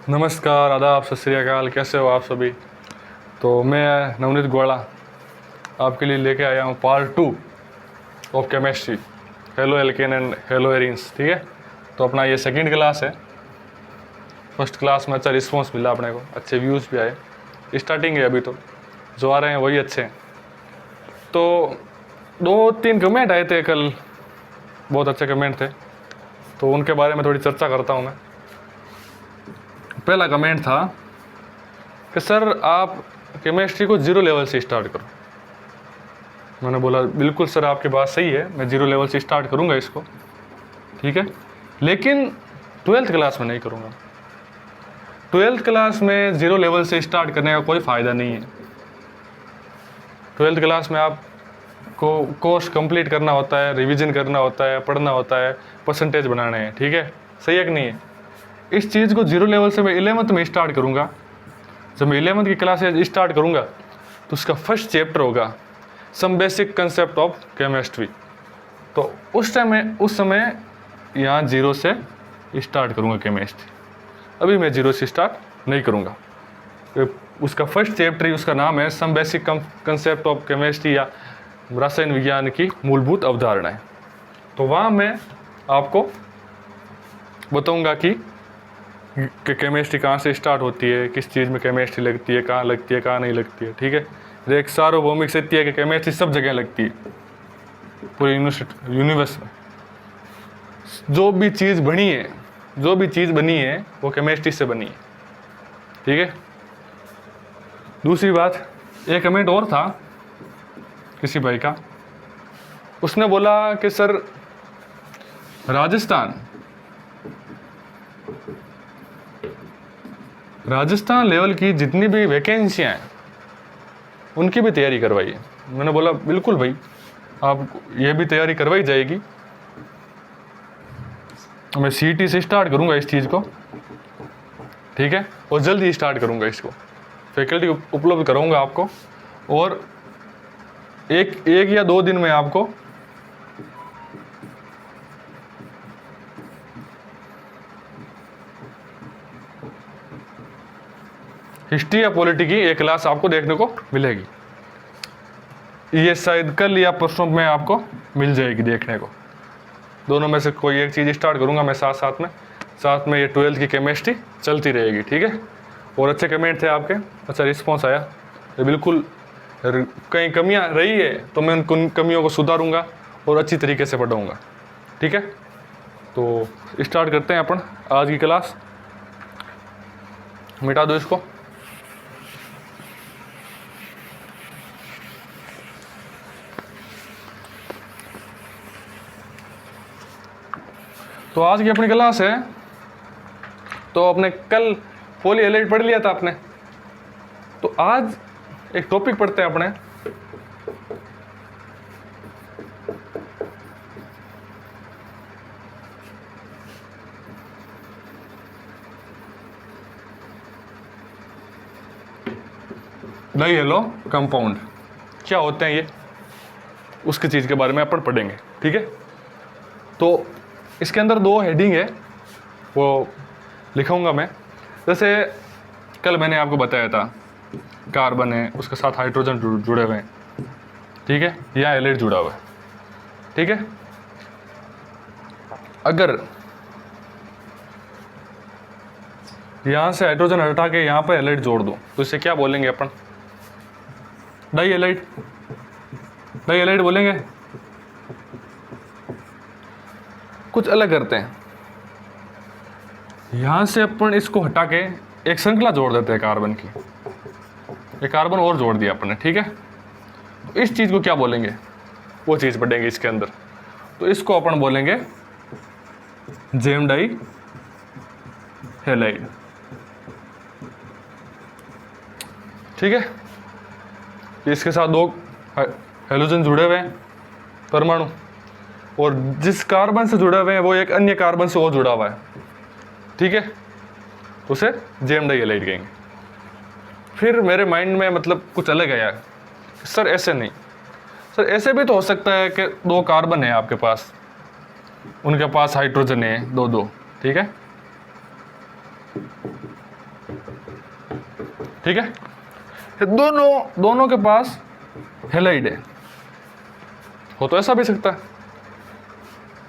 नमस्कार, आदाब, सत श्री अकाल। कैसे हो आप सभी? तो मैं नवनीत गोड़ा आपके लिए लेके आया हूँ part 2 of chemistry, halo alkane and hello arenes. ठीक है, तो अपना ये सेकंड क्लास है। फर्स्ट क्लास में अच्छा रिस्पॉन्स मिला अपने को, अच्छे व्यूज़ भी आए। स्टार्टिंग है अभी, तो जो आ रहे हैं वही अच्छे हैं। तो 2-3 कमेंट आए थे कल, बहुत अच्छे कमेंट थे, तो उनके बारे में थोड़ी चर्चा करता हूँ मैं। पहला कमेंट था कि सर आप केमिस्ट्री को 0 लेवल से स्टार्ट करो। मैंने बोला बिल्कुल सर, आपकी बात सही है, मैं 0 लेवल से स्टार्ट करूँगा इसको, ठीक है, लेकिन 12th क्लास में नहीं करूँगा। 12th क्लास में 0 लेवल से स्टार्ट करने का कोई फ़ायदा नहीं है। 12th क्लास में आपको कोर्स कंप्लीट करना होता है, रिवीजन करना होता है, पढ़ना होता है, परसेंटेज बनाने हैं, ठीक है, सही है कि नहीं है? इस चीज़ को 0 लेवल से मैं 11th में स्टार्ट करूँगा। जब मैं 11th की क्लासेज स्टार्ट करूँगा तो उसका फर्स्ट चैप्टर होगा some basic concept of chemistry. तो उस समय यहाँ 0 से स्टार्ट करूँगा केमिस्ट्री। अभी मैं 0 से स्टार्ट नहीं करूँगा। तो उसका फर्स्ट चैप्टर ही उसका नाम है some basic concept of chemistry, या रसायन विज्ञान की मूलभूत अवधारणाएं। तो वहाँ मैं आपको बताऊँगा कि केमिस्ट्री कहाँ से स्टार्ट होती है, किस चीज़ में केमिस्ट्री लगती है, कहाँ लगती है, कहाँ नहीं लगती है, ठीक है। एक सार्वभौमिक सत्य है कि केमिस्ट्री सब जगह लगती है, पूरे यूनिवर्स में। जो भी चीज़ बनी है वो केमिस्ट्री से बनी है, ठीक है। दूसरी बात, एक कमेंट और था किसी भाई का, उसने बोला कि सर राजस्थान लेवल की जितनी भी वैकेंसियाँ हैं उनकी भी तैयारी करवाइए। मैंने बोला बिल्कुल भाई, आप ये भी तैयारी करवाई जाएगी। मैं CET से स्टार्ट करूँगा इस चीज़ को, ठीक है, और जल्द ही स्टार्ट करूँगा इसको। फैकल्टी उपलब्ध कराऊँगा आपको, और एक या 2 दिन में आपको हिस्ट्री या पॉलिटी की एक क्लास आपको देखने को मिलेगी। ये शायद कल या परसों में आपको मिल जाएगी देखने को। दोनों में से कोई एक चीज़ स्टार्ट करूँगा मैं साथ में ये 12th की केमिस्ट्री चलती रहेगी, ठीक है। और अच्छे कमेंट थे आपके, अच्छा रिस्पॉन्स आया। तो बिल्कुल कहीं कमियाँ रही है तो मैं उन कमियों को सुधारूँगा और अच्छी तरीके से पढ़ाऊँगा, ठीक है। तो स्टार्ट करते हैं अपन आज की क्लास। मिटा दो इसको। तो आज की अपनी क्लास है, तो आपने कल पॉली हैलाइड पढ़ लिया था आपने, तो आज एक टॉपिक पढ़ते हैं अपने, डाई हैलो कंपाउंड क्या होते हैं ये, उसकी चीज़ के बारे में अपन पढ़ेंगे, ठीक है। तो इसके अंदर 2 हेडिंग है, वो लिखूंगा मैं। जैसे कल मैंने आपको बताया था, कार्बन है, उसके साथ हाइड्रोजन जुड़े हुए हैं, ठीक है, या हैलाइड जुड़ा हुआ है, ठीक है। अगर यहाँ से हाइड्रोजन हटा के यहाँ पर हैलाइड जोड़ दूँ तो इसे क्या बोलेंगे अपन? डाई हैलाइड बोलेंगे। कुछ अलग करते हैं, यहाँ से अपन इसको हटा के एक श्रृंखला जोड़ देते हैं कार्बन की, एक कार्बन और जोड़ दिया अपन ने, ठीक है। तो इस चीज़ को क्या बोलेंगे, वो चीज़ पढ़ेंगे इसके अंदर। तो इसको अपन बोलेंगे जेम डाई हैलाइड, ठीक है। इसके साथ 2 हैलोजन जुड़े हुए हैं परमाणु, और जिस कार्बन से जुड़े हुए हैं वो एक अन्य कार्बन से और जुड़ा हुआ है, ठीक है, तो उसे जेम डाई हैलाइड कहेंगे। फिर मेरे माइंड में मतलब कुछ अलग है यार, सर ऐसे नहीं, सर ऐसे भी तो हो सकता है कि 2 कार्बन है आपके पास, उनके पास हाइड्रोजन है 2-2, ठीक है। ठीक है, दोनों के पास हेलाइड है। हो तो ऐसा भी सकता है।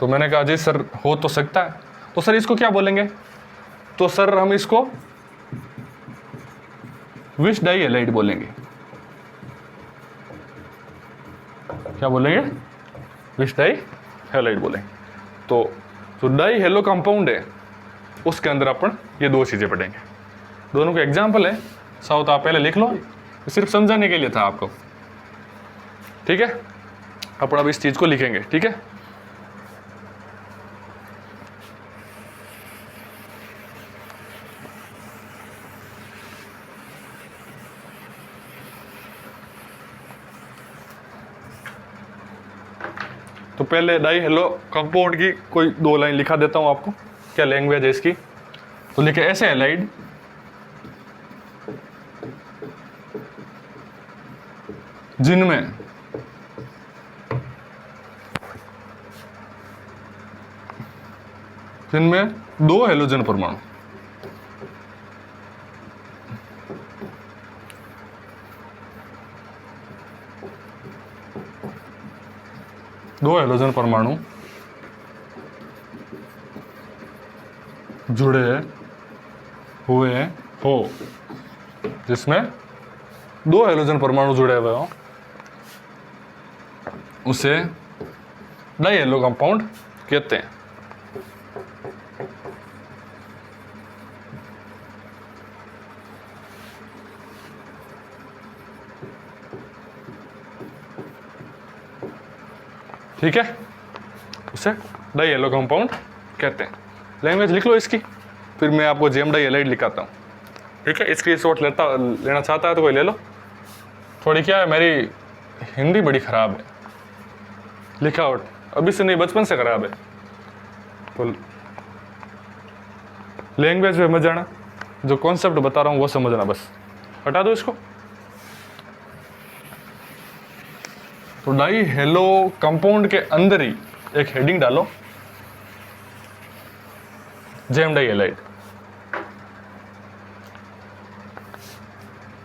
तो मैंने कहा जी सर हो तो सकता है, तो सर इसको क्या बोलेंगे? तो सर हम इसको विश डाई हेलाइड बोलेंगे। क्या बोलेंगे? विश डाई हेलाइड बोलेंगे। तो जो डाई हेलो कंपाउंड है उसके अंदर अपन ये दो चीजें पढ़ेंगे। दोनों के एग्जाम्पल है, साउथ आप पहले लिख लो, सिर्फ समझाने के लिए था आपको। ठीक है, अपन अब इस चीज को लिखेंगे। ठीक है, तो पहले डाई हेलो कंपाउंड की कोई दो लाइन लिखा देता हूं आपको, क्या लैंग्वेज है इसकी। तो लिखे ऐसे हेलाइड जिनमें दो हेलोजन परमाणु, जुड़े हुए हो, जिसमें दो हेलोजन परमाणु जुड़े हुए हो, उसे डाई हेलो कंपाउंड कहते हैं। ठीक है, उसे डाई हेलो कंपाउंड कहते हैं। लैंग्वेज लिख लो इसकी, फिर मैं आपको जेम डाई हेलाइड लिखाता हूँ। ठीक है, इसकी शॉट लेना चाहता है तो कोई ले लो। थोड़ी क्या है, मेरी हिंदी बड़ी खराब है, लिखावट अभी से नहीं बचपन से खराब है। तो लैंग्वेज में मत जाना, जो कॉन्सेप्ट बता रहा हूँ वो समझना, बस हटा दो इसको। तो डाई हेलो कंपाउंड के अंदर ही एक हेडिंग डालो, जेम डाई हेलाइड।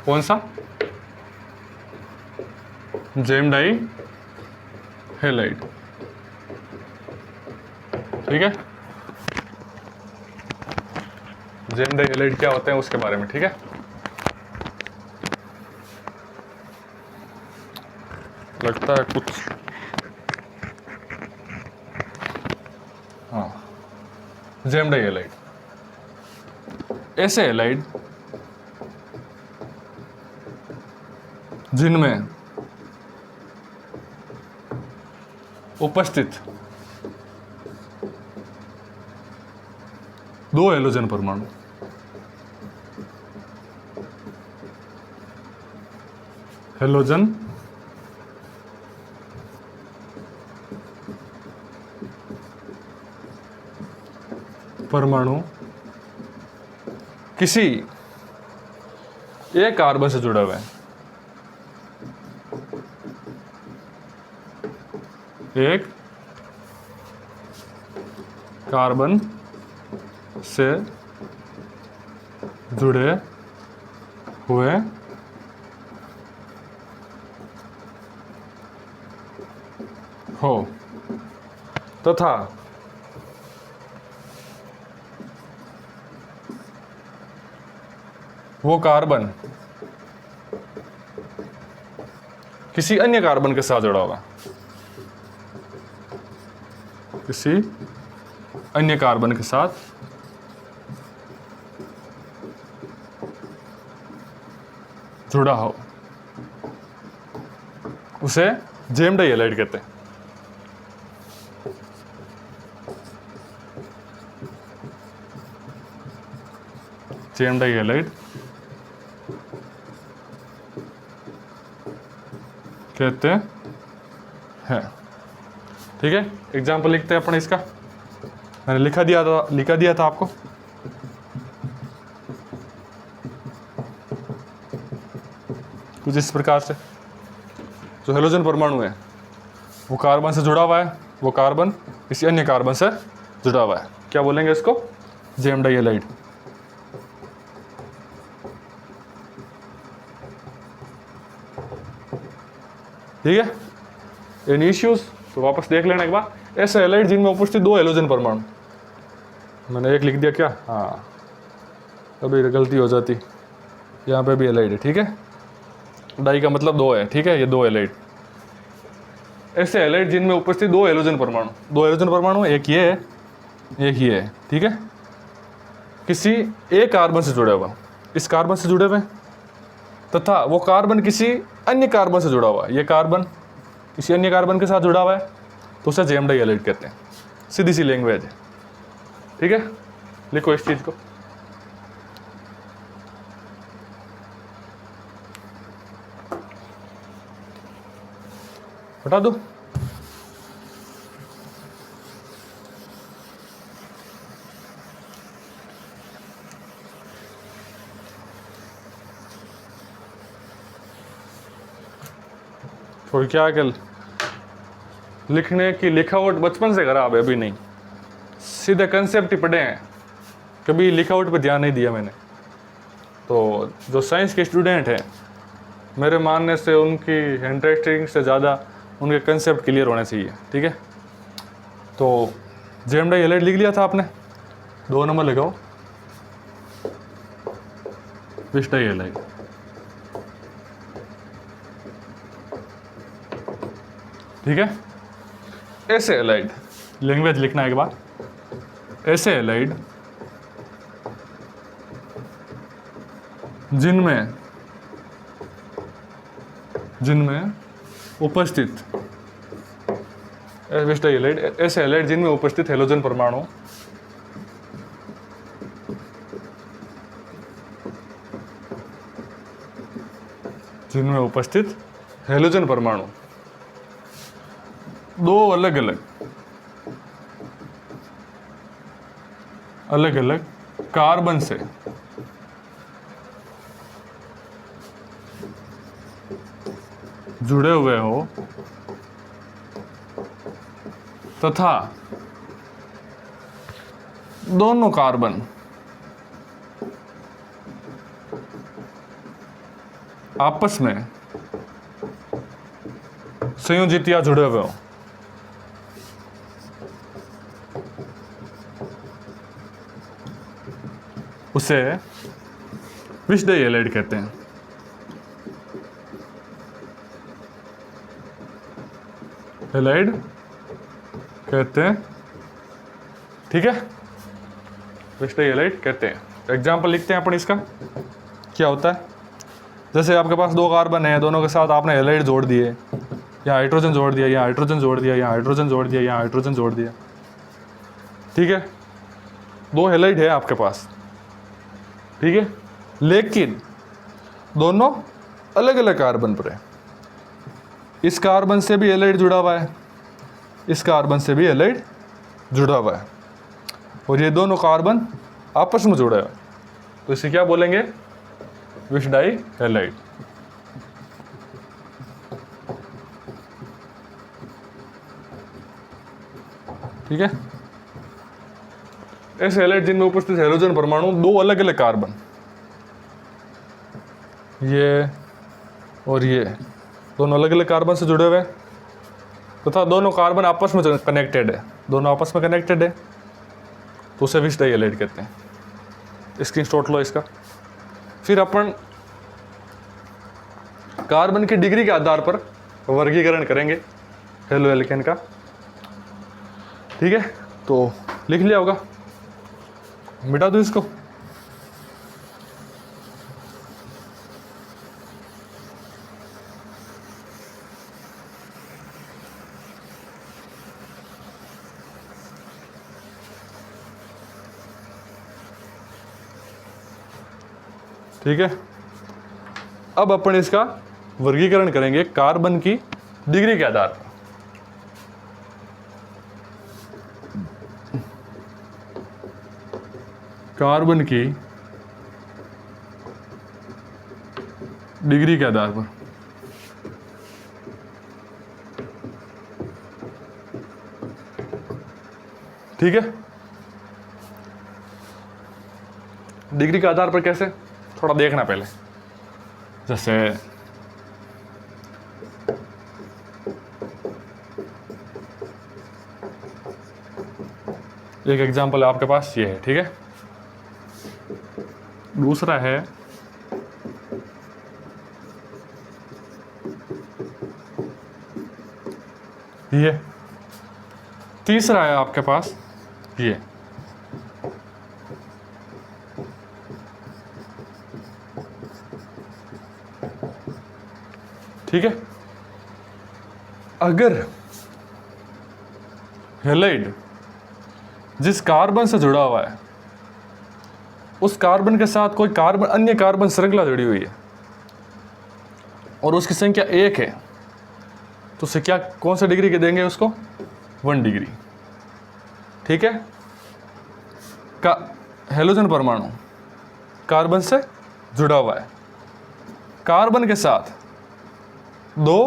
कौन सा? Gem dihalide. ठीक है, जेम डाई हेलाइड क्या होते हैं उसके बारे में। ठीक है, लगता है कुछ, हाँ, जेम डाई हेलाइड ऐसे हेलाइड जिनमें उपस्थित दो हेलोजन परमाणु किसी एक कार्बन से जुड़ा हुआ है, एक कार्बन से जुड़े हुए हो तथा वो कार्बन किसी अन्य कार्बन के साथ जुड़ा होगा, किसी अन्य कार्बन के साथ जुड़ा हो, उसे जेम डाई हेलाइड कहते हैं। जेम डाई हेलाइड कहते हैं। ठीक है, एग्जाम्पल लिखते हैं अपन इसका। मैंने लिखा दिया था आपको। कुछ इस प्रकार से जो हेलोजन परमाणु है वो कार्बन से जुड़ा हुआ है, वो कार्बन किसी अन्य कार्बन से जुड़ा हुआ है, क्या बोलेंगे इसको? Gem dihalide. ठीक है। एनी इश्यूज तो वापस देख लेना एक बार। ऐसे हैलाइड जिनमें उपस्थित 2 हेलोजन परमाणु, मैंने 1 लिख दिया क्या, हाँ अभी गलती हो जाती, यहाँ पे भी हैलाइड है, ठीक है। डाई का मतलब 2 है, ठीक है, ये 2 हैलाइड। ऐसे हैलाइड जिनमें उपस्थित 2 हेलोजन परमाणु, 2 हेलोजन परमाणु, एक ये है एक ये है, ठीक है, किसी एक कार्बन से जुड़े हुआ, इस कार्बन से जुड़े हुए, तथा वो कार्बन किसी अन्य कार्बन से जुड़ा हुआ है, ये कार्बन किसी अन्य कार्बन के साथ जुड़ा हुआ है, तो उसे जेम डाई हैलाइड कहते हैं। सीधी सी लैंग्वेज है, ठीक है। लिखो इस चीज को। हटा दो। और क्या कल लिखने की लिखावट बचपन से खराब है, अभी नहीं, सीधे कंसेप्ट ही पढ़े हैं, कभी लिखावट पे ध्यान नहीं दिया मैंने। तो जो साइंस के स्टूडेंट हैं, मेरे मानने से उनकी हैंडराइटिंग से ज़्यादा उनके कंसेप्ट क्लियर होने चाहिए, ठीक है। तो जेम डाई हैलाइड लिख लिया था आपने, 2 नंबर लगाओ, विश डाई हैलाइड, ठीक है। ऐसे हैलाइड, लैंग्वेज लिखना एक बार, ऐसे हैलाइड जिनमें उपस्थित, विश डाई हैलाइड, ऐसे हैलाइड जिनमें उपस्थित हेलोजन परमाणु जिनमें उपस्थित हेलोजन परमाणु 2 अलग अलग कार्बन से जुड़े हुए हो, तथा दोनों कार्बन आपस में संयोजित या जुड़े हुए हो, उसे विश डाई हैलाइड कहते हैं। हैलाइड कहते हैं, ठीक है, विश डाई हैलाइड कहते हैं। एग्जाम्पल लिखते हैं अपन इसका, क्या होता है। जैसे आपके पास 2 कार्बन है, दोनों के साथ आपने हैलाइड जोड़ दिए, यहाँ हाइड्रोजन जोड़ दिया, यहाँ हाइड्रोजन जोड़ दिया, यहाँ हाइड्रोजन जोड़ दिया, यहाँ हाइड्रोजन जोड़ दिया, ठीक है। 2 हैलाइड है आपके पास, ठीक है, लेकिन दोनों अलग अलग कार्बन पर है। इस कार्बन से भी हैलाइड जुड़ा हुआ है, इस कार्बन से भी हैलाइड जुड़ा हुआ है, और ये दोनों कार्बन आपस में जुड़े हुए, तो इसे क्या बोलेंगे, विश डाई हैलाइड। ठीक है। ऐसे हैलाइड जिनमें उपस्थित हेलोजन परमाणु 2 अलग अलग कार्बन, ये और ये दोनों अलग अलग कार्बन से जुड़े हुए, तथा दोनों कार्बन आपस में कनेक्टेड है, दोनों आपस में कनेक्टेड है, तो उसे विश डाई हैलाइड कहते हैं। स्क्रीनशॉट लो इसका। फिर अपन कार्बन की डिग्री के आधार पर वर्गीकरण करेंगे हेलो एल्केन का, ठीक है। तो लिख लिया होगा, मिटा दो इसको। ठीक है। अब अपन इसका वर्गीकरण करेंगे कार्बन की डिग्री के आधार पर। कार्बन की डिग्री के आधार पर, ठीक है। डिग्री के आधार पर कैसे, थोड़ा देखना पहले। जैसे एक एग्जाम्पल आपके पास ये है, ठीक है। दूसरा है ये, तीसरा है आपके पास ये। ठीक है, अगर हैलाइड जिस कार्बन से जुड़ा हुआ है उस कार्बन के साथ कोई कार्बन अन्य कार्बन श्रृंखला जुड़ी हुई है और उसकी संख्या 1 है, तो उसे क्या, कौन सा डिग्री के देंगे उसको? 1 डिग्री। ठीक है, का हेलोजन परमाणु कार्बन से जुड़ा हुआ है, कार्बन के साथ 2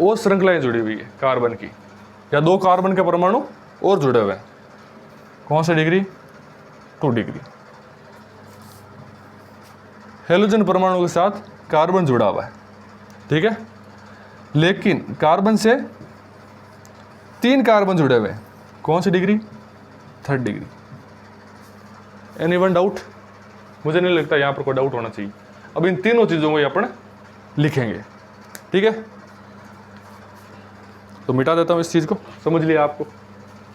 और श्रृंखलाएं जुड़ी हुई है कार्बन की, या 2 कार्बन के परमाणु और जुड़े हुए हैं, कौन सा डिग्री? 2 डिग्री। हेलोजन परमाणु के साथ कार्बन जुड़ा हुआ है, ठीक है, लेकिन कार्बन से 3 कार्बन जुड़े हुए हैं, कौन सी degree? 3rd degree. Any one doubt? मुझे नहीं लगता यहाँ पर कोई डाउट होना चाहिए। अब इन तीनों चीज़ों को अपन लिखेंगे, ठीक है। तो मिटा देता हूँ इस चीज़ को, समझ लिया? आपको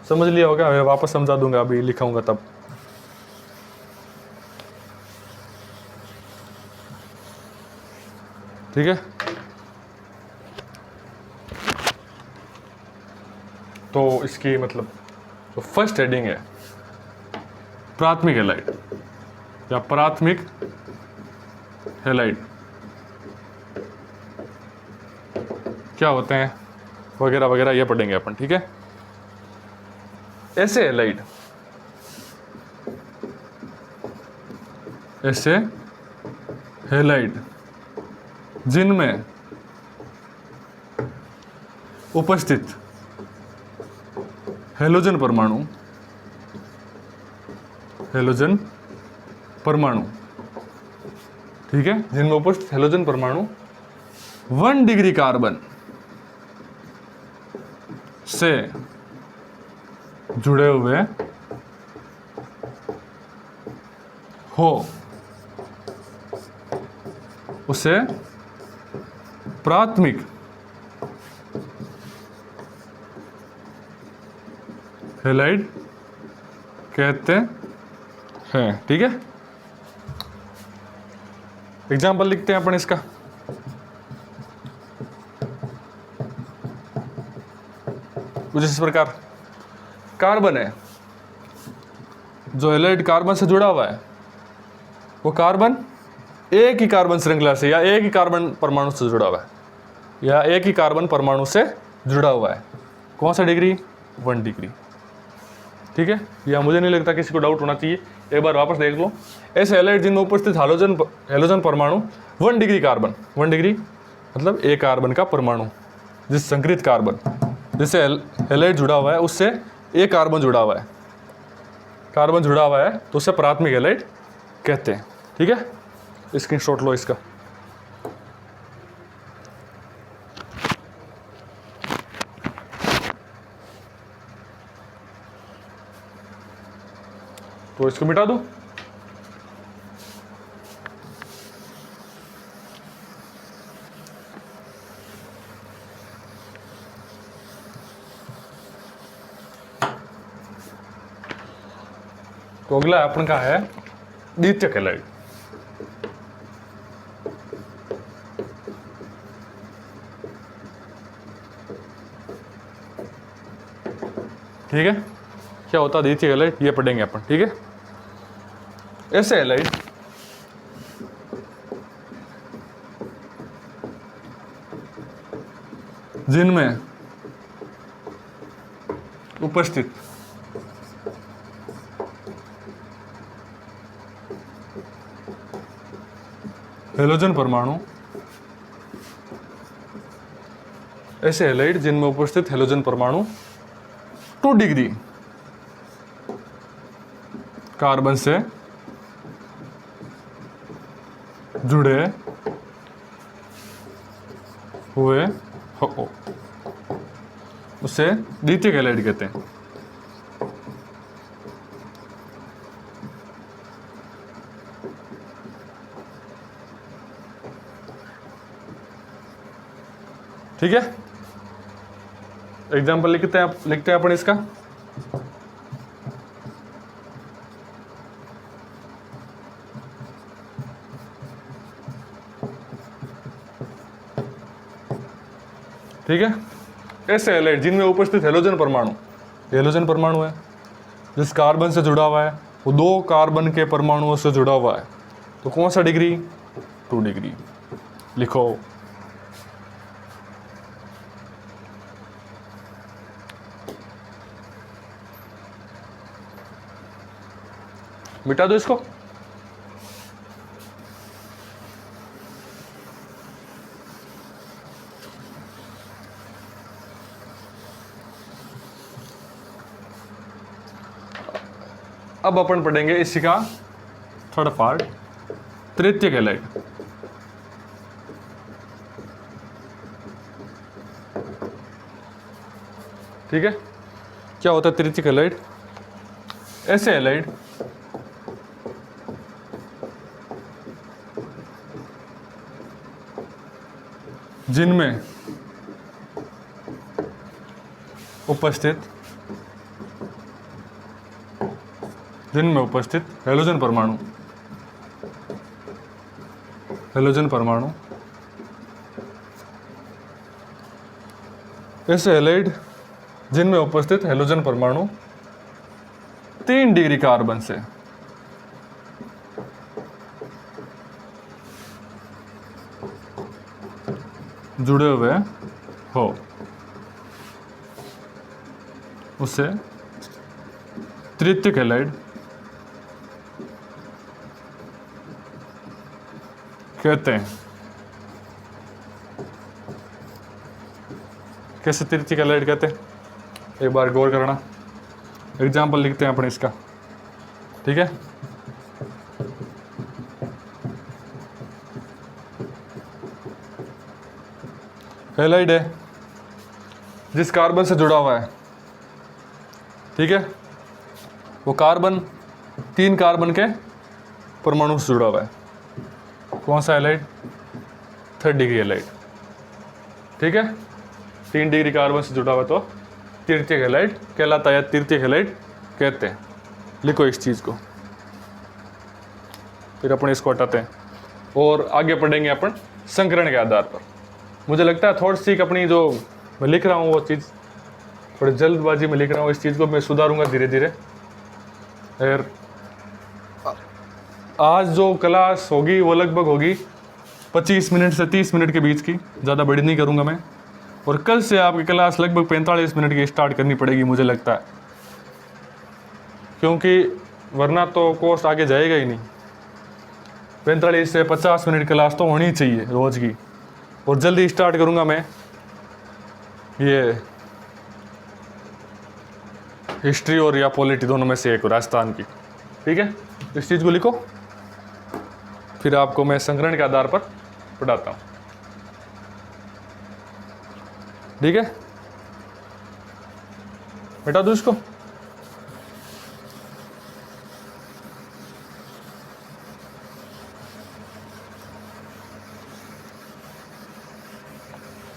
समझ लिया होगा, मैं वापस समझा दूंगा, अभी लिखाऊंगा तब। ठीक है, तो इसकी मतलब जो फर्स्ट हेडिंग है प्राथमिक हैलाइड या प्राथमिक हैलाइड क्या होते हैं वगैरह वगैरह ये पढ़ेंगे अपन, ठीक है। ऐसे हैलाइड, ऐसे हैलाइड जिनमें उपस्थित हेलोजन परमाणु, हेलोजन परमाणु, ठीक है, जिनमें उपस्थित हेलोजन परमाणु 1 डिग्री कार्बन से जुड़े हुए हो, उसे प्राथमिक हैलाइड कहते हैं, ठीक है। एग्जाम्पल लिखते हैं अपन इसका। कुछ इस प्रकार कार्बन है, जो हैलाइड कार्बन से जुड़ा हुआ है वो कार्बन एक ही कार्बन श्रृंखला से या एक ही कार्बन परमाणु से जुड़ा हुआ है, या एक ही कार्बन परमाणु से जुड़ा हुआ है, कौन सा डिग्री? 1 डिग्री। ठीक है, या मुझे नहीं लगता किसी को डाउट होना चाहिए, एक बार वापस देख लो। ऐसे हैलाइड जिनमें उपस्थित हेलोजन परमाणु 1 डिग्री कार्बन, 1 डिग्री मतलब एक कार्बन का परमाणु, जिस संकरित कार्बन जिससे हैलाइड जुड़ा हुआ है उससे एक कार्बन जुड़ा हुआ है, कार्बन जुड़ा हुआ है, तो उसे प्राथमिक हैलाइड कहते हैं। ठीक है, स्क्रीनशॉट लो इसका। तो इसको मिटा दो। तो अगला अपन का है द्वितीयक हैलाइड। ठीक है, क्या होता है द्वितीयक हैलाइड, ये पढ़ेंगे अपन। ठीक है, ऐसे हैलाइड जिनमें उपस्थित हेलोजन परमाणु, ऐसे हैलाइड जिनमें उपस्थित हेलोजन परमाणु 2 डिग्री कार्बन से जुड़े हुए हो, उसे द्वितीयक हैलाइड कहते हैं। ठीक है, एग्जाम्पल लिखते हैं अपन इसका। ठीक है, ऐसे हैलाइड जिनमें उपस्थित हेलोजन परमाणु, हेलोजन परमाणु है जिस कार्बन से जुड़ा हुआ है वो 2 कार्बन के परमाणुओं से जुड़ा हुआ है, तो कौन सा डिग्री? 2 डिग्री। लिखो। मिटा दो इसको। अब अपन पढ़ेंगे इसी का थर्ड पार्ट, तृतीयक हैलाइड। ठीक है, क्या होता है तृतीयक हैलाइड? ऐसे हैलाइड जिनमें उपस्थित हेलोजन परमाणु, ऐसे हैलाइड जिनमें उपस्थित हेलोजन परमाणु 3 डिग्री कार्बन से जुड़े हुए हो, उसे तृतीयक हैलाइड कहते हैं। कैसे तृतीयक हैलाइड कहते हैं, एक बार गौर करना। एग्जाम्पल लिखते हैं अपन इसका। ठीक है, हैलाइड है जिस कार्बन से जुड़ा हुआ है, ठीक है, वो कार्बन 3 कार्बन के परमाणु से जुड़ा हुआ है। कौन सा हैलाइड? 3rd degree halide. ठीक है, 3 डिग्री कार्बन से जुड़ा हुआ तो तृतीयक हैलाइड कहलाता है, तृतीयक हैलाइड कहते हैं। लिखो इस चीज़ को, फिर अपन इसको हटाते हैं और आगे पढ़ेंगे अपन संकरण के आधार पर। मुझे लगता है थोड़ी सी अपनी जो मैं लिख रहा हूँ वो चीज़ थोड़ी जल्दबाजी में लिख रहा हूँ, इस चीज़ को मैं सुधारूंगा धीरे धीरे। और आज जो क्लास होगी वो लगभग होगी 25 मिनट से 30 मिनट के बीच की, ज़्यादा बड़ी नहीं करूँगा मैं। और कल से आपकी क्लास लगभग 45 मिनट की स्टार्ट करनी पड़ेगी मुझे लगता है, क्योंकि वरना तो कोर्स आगे जाएगा ही नहीं। 45 से 50 मिनट क्लास तो होनी चाहिए रोज़ की। और जल्दी स्टार्ट करूँगा मैं ये हिस्ट्री और या पॉलिटी दोनों में से एक राजस्थान की। ठीक है, इस चीज़ को लिखो, फिर आपको मैं संकरण के आधार पर पढ़ाता हूँ। ठीक है, मिटा दो इसको।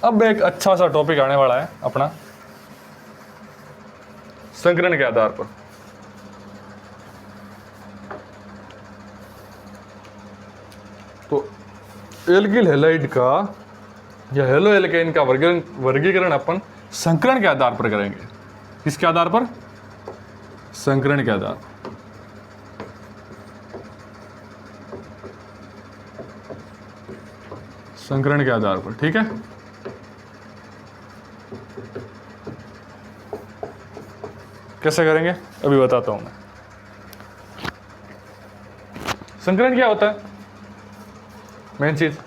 अब एक अच्छा सा टॉपिक आने वाला है अपना संकरण के आधार पर। तो एल्किल हैलाइड का या हेलो एल्केन का वर्गीकरण अपन संकरण के आधार पर करेंगे। किसके आधार पर? संकरण के आधार पर। संकरण के आधार पर, ठीक है। कैसे करेंगे अभी बताता हूं मैं। संकरण क्या होता है? मेन चीज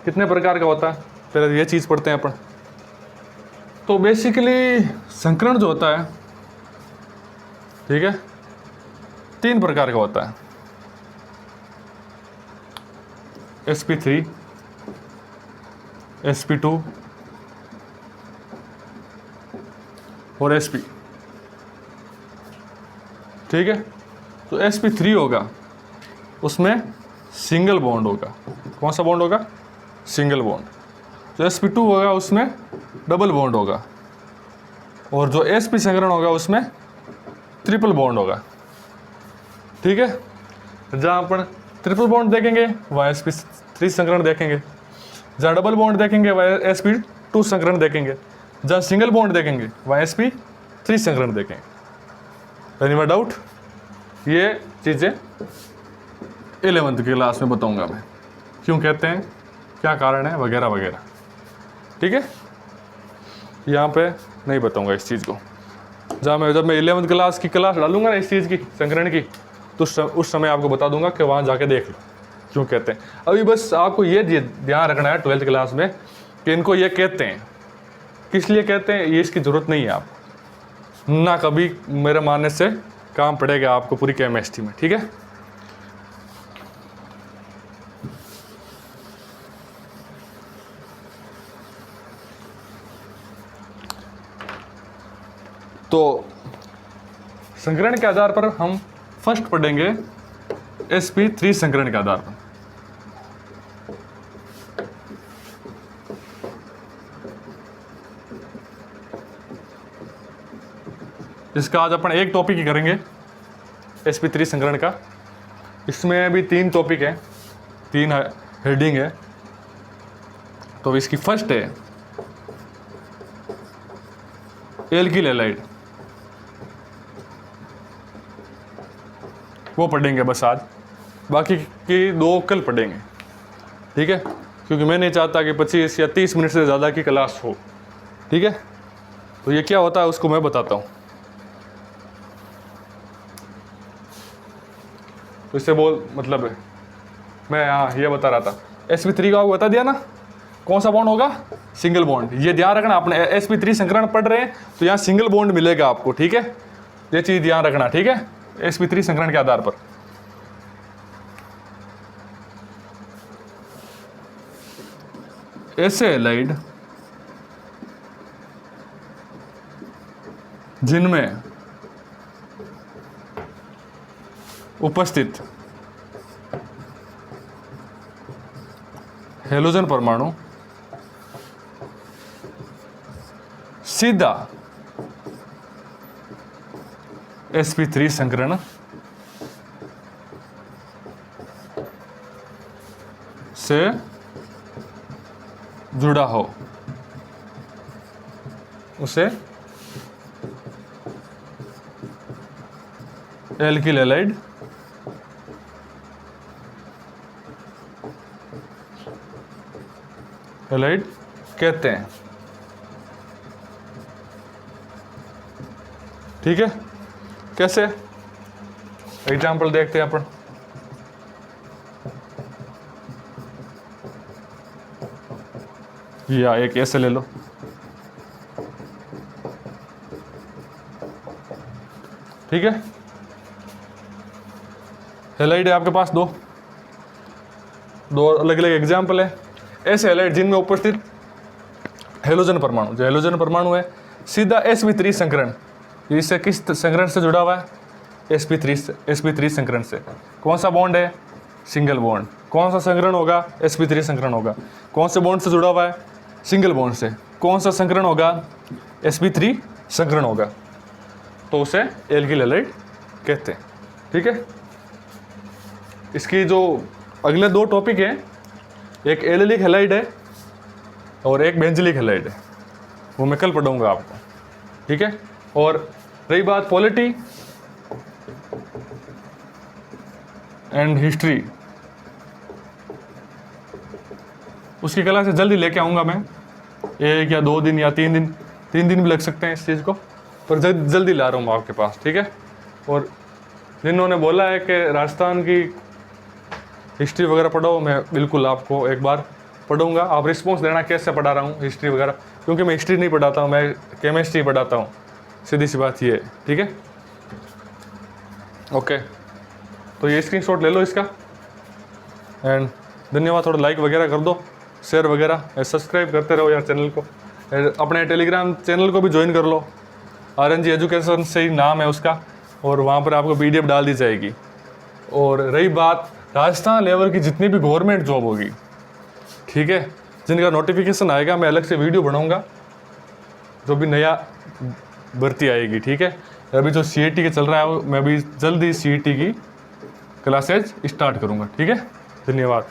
कितने प्रकार का होता है, पहले ये चीज पढ़ते हैं अपन। तो बेसिकली संकरण जो होता है, ठीक है, 3 प्रकार का होता है। sp3, sp2 और sp। ठीक है, तो sp3 होगा, उसमें सिंगल बॉन्ड होगा। कौन सा बॉन्ड होगा? Single bond. जो sp2 होगा उसमें डबल बॉन्ड होगा, और जो sp संकरण होगा उसमें ट्रिपल बॉन्ड होगा। ठीक है, जहाँ अपन ट्रिपल बॉन्ड देखेंगे वहाँ sp3 संकरण देखेंगे, जहाँ डबल बॉन्ड देखेंगे वहाँ sp2 संकरण देखेंगे, जहाँ सिंगल बॉन्ड देखेंगे वहाँ sp3 संकरण देखेंगे। Any doubt? ये चीज़ें 11th की क्लास में बताऊंगा मैं, क्यों कहते हैं, क्या कारण है, वगैरह वगैरह। ठीक है, यहाँ पे नहीं बताऊंगा इस चीज़ को। जब मैं 11th क्लास की क्लास डालूंगा ना इस चीज़ की, संकरण की, तो उस समय आपको बता दूंगा कि वहाँ जाके देख लो क्यों कहते हैं। अभी बस आपको ये ध्यान रखना है 12th क्लास में कि इनको ये कहते हैं, किस लिए कहते हैं, ये इसकी ज़रूरत नहीं है आपको ना, कभी मेरे मानने से काम पड़ेगा आपको पूरी केमिस्ट्री में। ठीक है, तो संकरण के आधार पर हम फर्स्ट पढ़ेंगे sp3 संकरण के आधार पर। इसका आज अपन एक टॉपिक ही करेंगे sp3 संकरण का। इसमें भी 3 टॉपिक है, 3 हेडिंग है। तो इसकी फर्स्ट है एल्किल हैलाइड, वो पढ़ेंगे बस आज, बाकी की 2 कल पढ़ेंगे। ठीक है, क्योंकि मैं नहीं चाहता कि 25 या 30 मिनट से ज़्यादा की क्लास हो। ठीक है, तो ये क्या होता है उसको मैं बताता हूँ। तो इससे मतलब है, मैं हाँ ये बता रहा था, sp3 का बता दिया ना, कौन सा बॉन्ड होगा, सिंगल बॉन्ड। ये ध्यान रखना, अपने sp3 संकरण पढ़ रहे हैं तो यहाँ सिंगल बॉन्ड मिलेगा आपको। ठीक है, ये चीज़ ध्यान रखना। ठीक है, sp3 संकरण के आधार पर ऐसे हैलाइड जिनमें उपस्थित हेलोजन परमाणु सीधा sp3 संकरण से जुड़ा हो, उसे एल्किल हैलाइड कहते हैं। ठीक है, कैसे, एग्जाम्पल देखते हैं अपन। या एक ऐसे ले लो, ठीक है, हैलाइड है आपके पास दो अलग अलग एग्जाम्पल है। ऐसे हैलाइड जिनमें उपस्थित हेलोजन परमाणु, जो हेलोजन परमाणु है सीधा sp3 संकरण, इससे किस संकरण से जुड़ा हुआ है, sp3 संकरण से। कौन सा बॉन्ड है, सिंगल बॉन्ड। कौन सा संकरण होगा, sp3 संकरण होगा। कौन से बॉन्ड से जुड़ा हुआ है, सिंगल बॉन्ड से। कौन सा संकरण होगा, sp3 संकरण होगा, तो उसे एल्किल हैलाइड कहते हैं। ठीक है, इसकी जो अगले 2 टॉपिक हैं, एक एल्किल हैलाइड है और एक बेंजीलिक हैलाइड है, वो मैं कल पढ़ाऊंगा आपको। ठीक है, और रही बात पॉलिटी एंड हिस्ट्री, उसकी क्लास से जल्दी लेके आऊँगा मैं, 1 या 2 दिन या 3 दिन, 3 दिन भी लग सकते हैं इस चीज़ को, पर जल्दी ला रहा हूँ आपके पास। ठीक है, और जिन्होंने बोला है कि राजस्थान की हिस्ट्री वगैरह पढ़ो, मैं बिल्कुल आपको एक बार पढ़ूंगा। आप रिस्पॉन्स देना कैसे पढ़ा रहा हूँ हिस्ट्री वगैरह, क्योंकि मैं हिस्ट्री नहीं पढ़ाता हूँ, मैं केमिस्ट्री पढ़ाता हूँ, सीधी सी बात ये है। ठीक है, ओके, तो ये स्क्रीनशॉट ले लो इसका, एंड धन्यवाद। थोड़ा लाइक वगैरह कर दो, शेयर वगैरह, सब्सक्राइब करते रहो यार चैनल को। अपने टेलीग्राम चैनल को भी ज्वाइन कर लो, RNG एजुकेशन से ही नाम है उसका, और वहाँ पर आपको PDF डाल दी जाएगी। और रही बात राजस्थान लेवल की जितनी भी गवर्नमेंट जॉब होगी, ठीक है, जिनका नोटिफिकेशन आएगा मैं अलग से वीडियो बनाऊंगा, जो भी नया भर्ती आएगी, ठीक है। अभी जो CET के चल रहा है मैं अभी जल्दी CET की क्लासेज स्टार्ट करूंगा, ठीक है। धन्यवाद।